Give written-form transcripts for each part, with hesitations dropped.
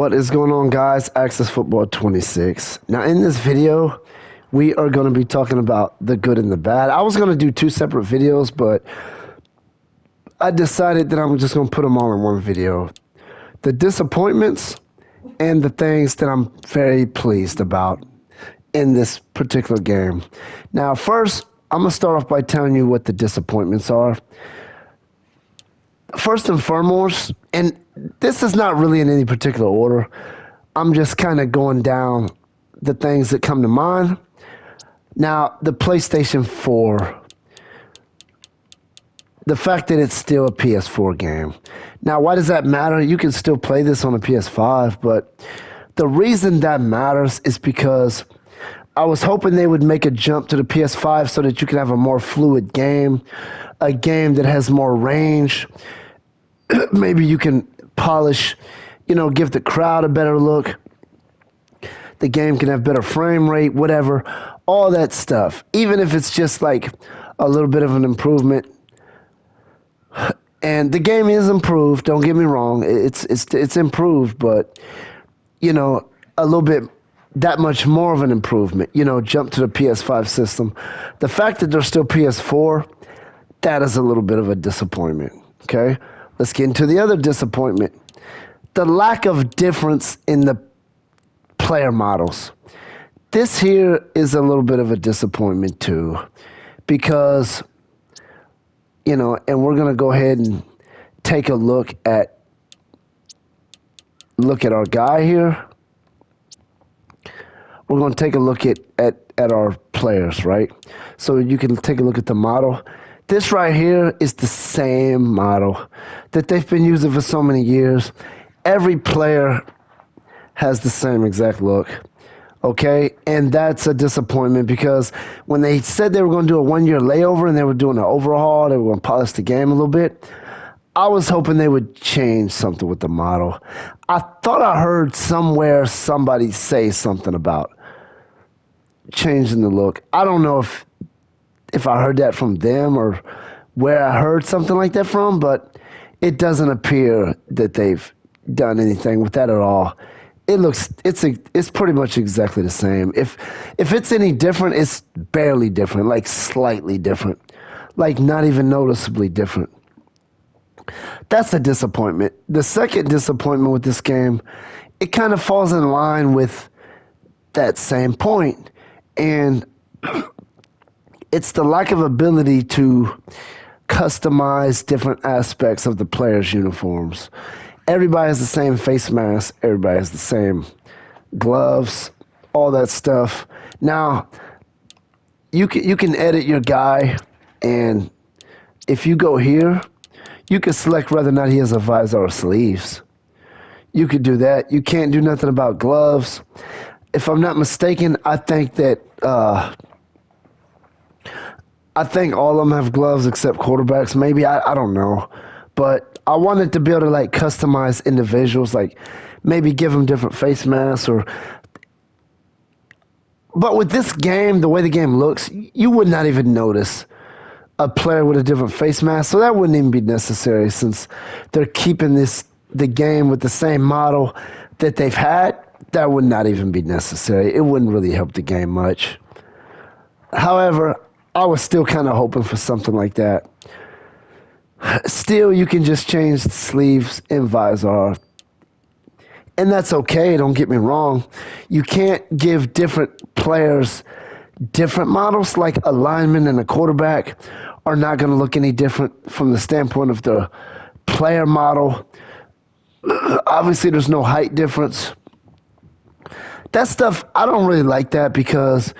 What is going on, guys? Access Football 26. Now, in this video, we are going to be talking about the good and the bad. I was going to do two separate videos, but I decided that I'm just going to put them all in one video. The disappointments and the things that I'm very pleased about in this particular game. Now, first, I'm going to start off by telling you what the disappointments are. First and foremost, and this is not really in any particular order, I'm just kind of going down the things that come to mind. Now, the PlayStation 4, the fact that it's still a PS4 game. Now, why does that matter? You can still play this on a PS5, but the reason that matters is because I was hoping they would make a jump to the PS5 so that you can have a more fluid game, a game that has more range. Maybe you can polish, give the crowd a better look. The game can have better frame rate, whatever, all that stuff. Even if it's just like a little bit of an improvement. And the game is improved, don't get me wrong. It's improved, but, a little bit that much more of an improvement, jump to the PS5 system. The fact that there's still PS4, that is a little bit of a disappointment, okay? Let's get into the other disappointment. The lack of difference in the player models. This here is a little bit of a disappointment too, because, and we're going to go ahead and take a look at our guy here. We're going to take a look at our players, right? So you can take a look at the model. This right here is the same model that they've been using for so many years. Every player has the same exact look, okay? And that's a disappointment because when they said they were going to do a 1 year layover and they were doing an overhaul, they were going to polish the game a little bit, I was hoping they would change something with the model. I thought I heard somewhere somebody say something about changing the look. I don't know if I heard that from them or where I heard something like that from, but it doesn't appear that they've done anything with that at all. It's pretty much exactly the same. If it's any different, it's barely different, like slightly different, like not even noticeably different. That's a disappointment. The second disappointment with this game, it kind of falls in line with that same point, and it's the lack of ability to customize different aspects of the players' uniforms. Everybody has the same face mask. Everybody has the same gloves, all that stuff. Now, you can edit your guy, and if you go here, you can select whether or not he has a visor or sleeves. You could do that. You can't do nothing about gloves. If I'm not mistaken, I think that I think all of them have gloves except quarterbacks. Maybe, I don't know. But I wanted to be able to like customize individuals, like maybe give them different face masks or. But with this game, the way the game looks, you would not even notice a player with a different face mask. So that wouldn't even be necessary since they're keeping the game with the same model that they've had. That would not even be necessary. It wouldn't really help the game much. However, I was still kind of hoping for something like that. Still, you can just change the sleeves and visor. And that's okay, don't get me wrong. You can't give different players different models, like a lineman and a quarterback are not going to look any different from the standpoint of the player model. Obviously, there's no height difference. That stuff, I don't really like that because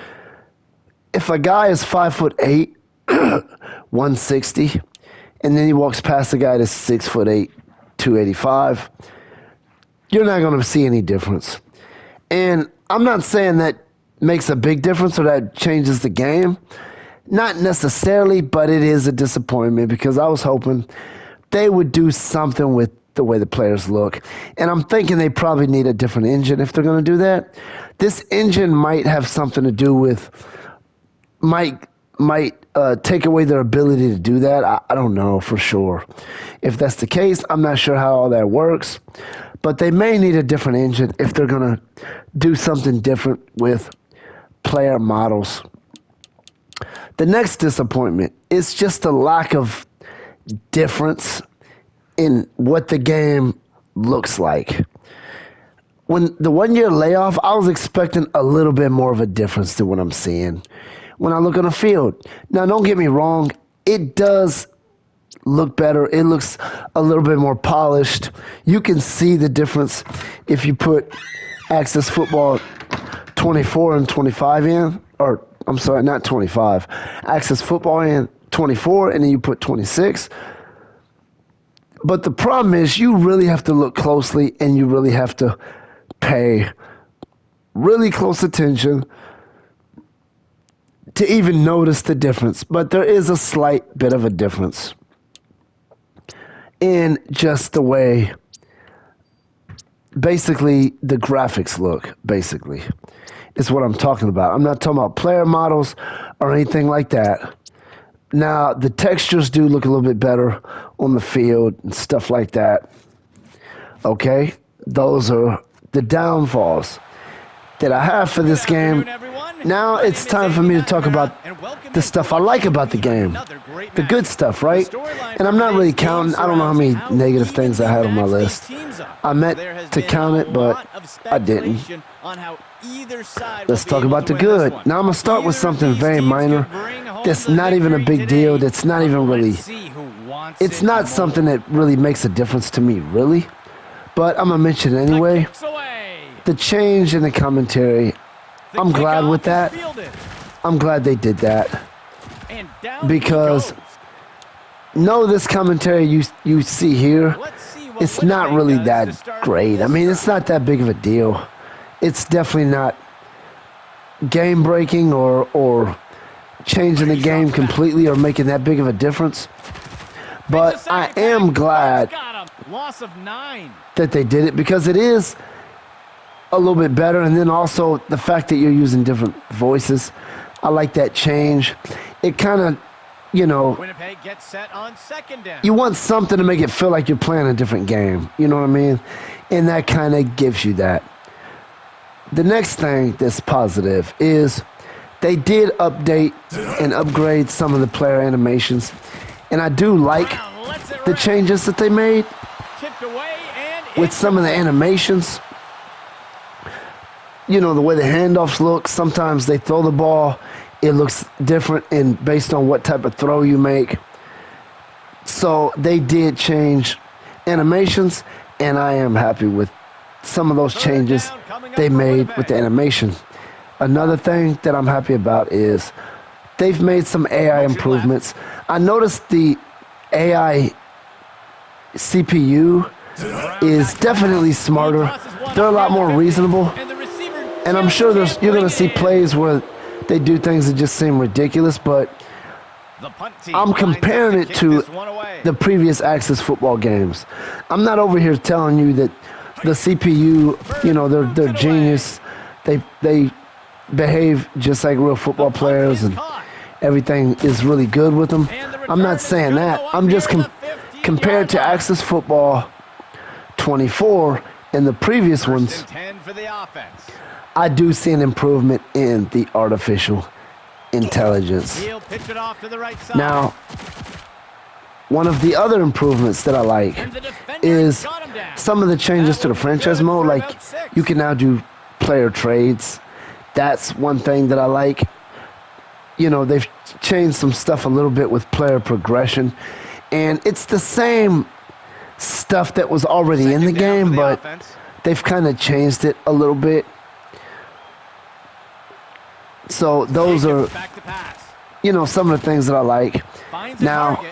if a guy is 5'8", 160, and then he walks past a guy that's 6'8", 285, you're not going to see any difference. And I'm not saying that makes a big difference or that changes the game. Not necessarily, but it is a disappointment because I was hoping they would do something with the way the players look. And I'm thinking they probably need a different engine if they're going to do that. This engine might have something to do with, might take away their ability to do that. I don't know for sure. If that's the case, I'm not sure how all that works. but they may need a different engine if they're going to do something different with player models. The next disappointment is just the lack of difference in what the game looks like. When the 1 year layoff, I was expecting a little bit more of a difference to what I'm seeing when I look on the field. Now, don't get me wrong, it does look better. It looks a little bit more polished. You can see the difference if you put Access Football 24 and 25 in, or I'm sorry, not 25. Access Football in 24, and then you put 26. But the problem is you really have to look closely and you really have to pay really close attention to even notice the difference. But there is a slight bit of a difference in just the way basically the graphics look, basically, is what I'm talking about. I'm not talking about player models or anything like that. Now, the textures do look a little bit better on the field and stuff like that. Okay? Those are the downfalls that I have for this game. Now it's time for me to talk about the stuff I like about the game. The good stuff, right? And I'm not really counting. I don't know how many negative things I had on my list. I meant to count it, but I didn't. Let's talk about the good. Now I'm going to start with something very minor. That's not even a big deal. That's not even really... It's not something that really makes a difference to me, really. But I'm going to mention it anyway. The change in the commentary, I'm glad with that. I'm glad they did that. Because, no, this commentary you see here, it's not really that great. I mean, it's not that big of a deal. It's definitely not game-breaking or changing the game completely or making that big of a difference. But I am glad that they did it because it is a little bit better. And then also the fact that you're using different voices. I like that change. It kind of, you know, Winnipeg gets set on second down. You want something to make it feel like you're playing a different game. You know what I mean? And that kind of gives you that. The next thing that's positive is they did update and upgrade some of the player animations. And I do like the changes that they made with some of the animations. You know, the way the handoffs look, sometimes they throw the ball, it looks different and based on what type of throw you make. So they did change animations, and I am happy with some of those changes they made with the animation. Another thing that I'm happy about is they've made some AI improvements. I noticed the AI CPU is definitely smarter. They're a lot more reasonable. And I'm sure you're going to see plays where they do things that just seem ridiculous, but I'm comparing it to the previous Access Football games. I'm not over here telling you that the CPU, you know, they're genius. They behave just like real football players and everything is really good with them. I'm not saying that. I'm just compared to Access Football 24 and the previous ones, I do see an improvement in the artificial intelligence. Now, one of the other improvements that I like is some of the changes to the franchise mode. Like, you can now do player trades. That's one thing that I like. You know, they've changed some stuff a little bit with player progression. And it's the same stuff that was already in the game, but they've kind of changed it a little bit. So those are, you know, some of the things that I like. Now,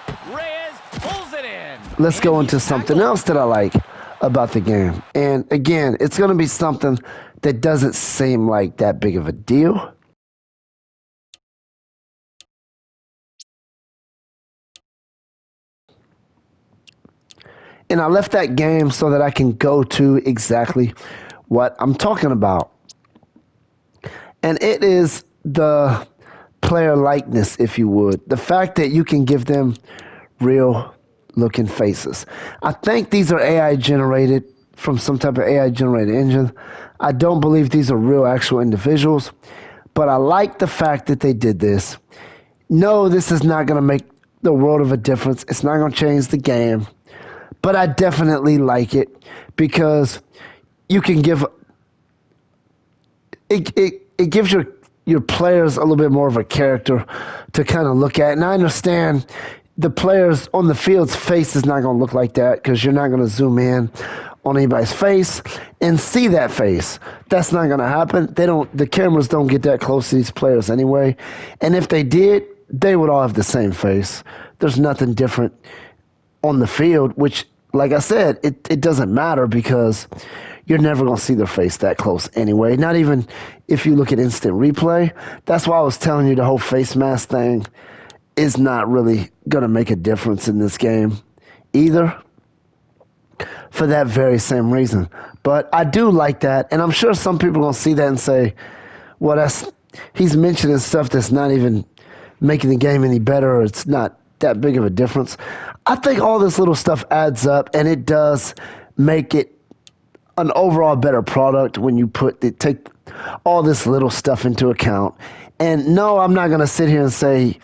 let's go into something else that I like about the game. And again, it's going to be something that doesn't seem like that big of a deal. And I left that game so that I can go to exactly what I'm talking about. And it is the player likeness, if you would. The fact that you can give them real looking faces. I think these are AI generated from some type of AI generated engine. I don't believe these are real actual individuals, but I like the fact that they did this. No, this is not going to make the world of a difference. It's not going to change the game, but I definitely like it because you can give it gives your players a little bit more of a character to kind of look at. And I understand the players on the field's face is not going to look like that because you're not going to zoom in on anybody's face and see that face. That's not going to happen. The cameras don't get that close to these players anyway. And if they did, they would all have the same face. There's nothing different on the field, which, like I said, it doesn't matter because you're never going to see their face that close anyway. Not even if you look at instant replay. That's why I was telling you the whole face mask thing is not really going to make a difference in this game either, for that very same reason. But I do like that, and I'm sure some people are going to see that and say, well, he's mentioning stuff that's not even making the game any better, or it's not that big of a difference. I think all this little stuff adds up, and it does make it an overall better product when you take all this little stuff into account. And no, I'm not going to sit here and say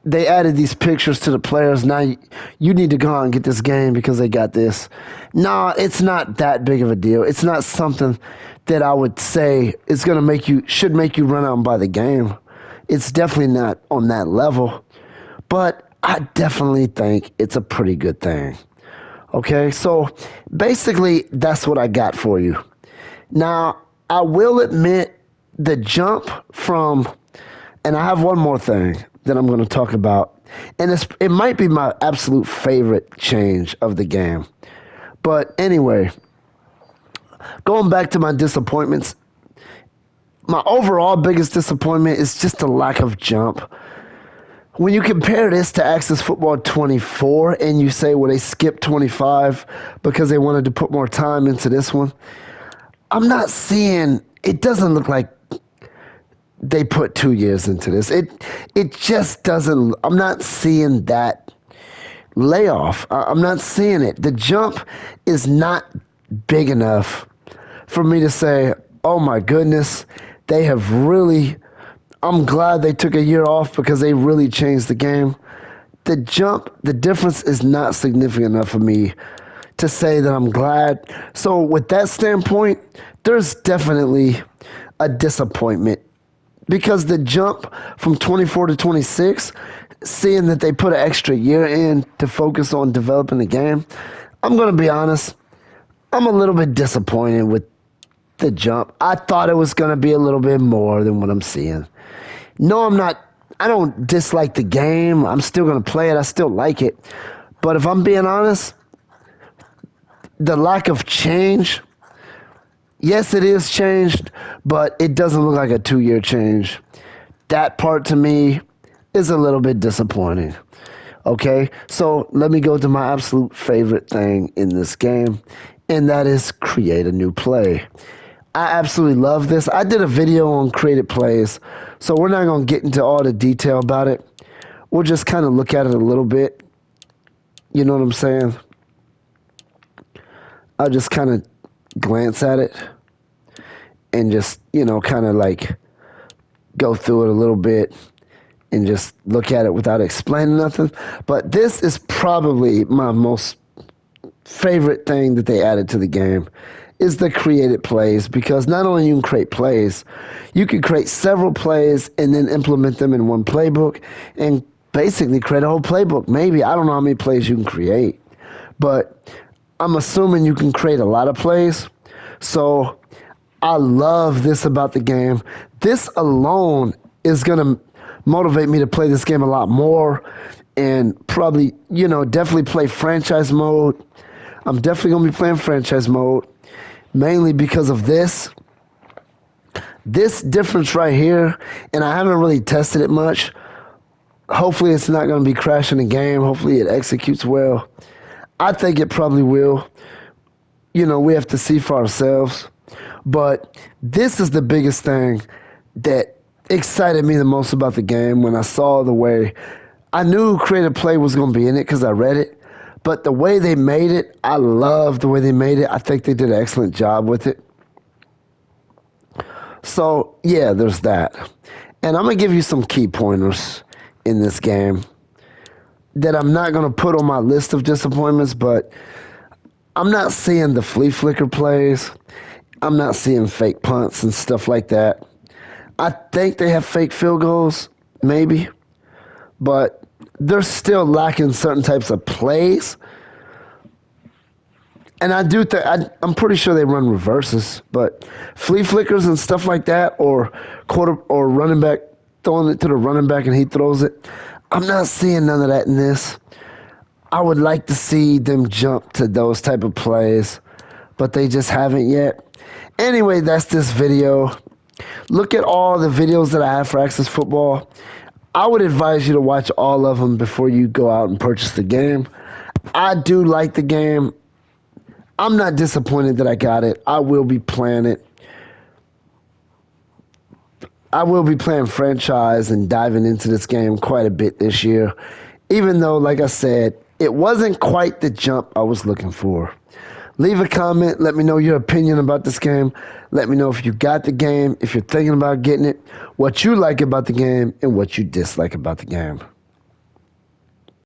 they added these pictures to the players. Now you need to go out and get this game because they got this. No, it's not that big of a deal. It's not something that I would say is going to should make you run out and buy the game. It's definitely not on that level, but I definitely think it's a pretty good thing. Okay, so basically that's what I got for you. Now, I will admit the jump from, and I have one more thing that I'm going to talk about, and it might be my absolute favorite change of the game. But anyway, going back to my disappointments, my overall biggest disappointment is just the lack of jump. When you compare this to Access Football 24 and you say, well, they skipped 25 because they wanted to put more time into this one, I'm not seeing, it doesn't look like they put 2 years into this. It just doesn't, I'm not seeing that layoff. I'm not seeing it. The jump is not big enough for me to say, oh my goodness, they have really, I'm glad they took a year off because they really changed the game. The jump, the difference is not significant enough for me to say that I'm glad. So with that standpoint, there's definitely a disappointment because the jump from 24 to 26, seeing that they put an extra year in to focus on developing the game, I'm going to be honest, I'm a little bit disappointed with the jump. I thought it was going to be a little bit more than what I'm seeing. No, I'm not. I don't dislike the game. I'm still going to play it. I still like it. But if I'm being honest, the lack of change, yes, it is changed, but it doesn't look like a 2-year change. That part to me is a little bit disappointing. Okay, so let me go to my absolute favorite thing in this game, and that is create a new play. I absolutely love this. I did a video on created plays, so we're not going to get into all the detail about it. We'll just kind of look at it a little bit. You know what I'm saying? I'll just kind of glance at it and just, kind of like go through it a little bit and just look at it without explaining nothing. But this is probably my most favorite thing that they added to the game is the created plays, because not only you can create plays, you can create several plays and then implement them in one playbook and basically create a whole playbook. Maybe, I don't know how many plays you can create, but I'm assuming you can create a lot of plays. So I love this about the game. This alone is going to motivate me to play this game a lot more and probably, definitely play franchise mode. I'm definitely going to be playing franchise mode, mainly because of this difference right here, and I haven't really tested it much. Hopefully it's not going to be crashing the game. Hopefully it executes well. I think it probably will. We have to see for ourselves. But this is the biggest thing that excited me the most about the game when I saw the way. I knew creative play was going to be in it because I read it, But the way they made it, I love the way they made it. I think they did an excellent job with it. So, yeah, there's that. And I'm going to give you some key pointers in this game that I'm not going to put on my list of disappointments, but I'm not seeing the flea flicker plays. I'm not seeing fake punts and stuff like that. I think they have fake field goals, maybe, but they're still lacking certain types of plays. And I do think I'm pretty sure they run reverses, but flea flickers and stuff like that, or running back throwing it to the running back and he throws it. I'm not seeing none of that in this. I would like to see them jump to those type of plays, but they just haven't yet. Anyway, that's this video. Look at all the videos that I have for Access Football. I would advise you to watch all of them before you go out and purchase the game. I do like the game. I'm not disappointed that I got it. I will be playing it. I will be playing franchise and diving into this game quite a bit this year, even though, like I said, it wasn't quite the jump I was looking for. Leave a comment. Let me know your opinion about this game. Let me know if you got the game, if you're thinking about getting it, what you like about the game, and what you dislike about the game.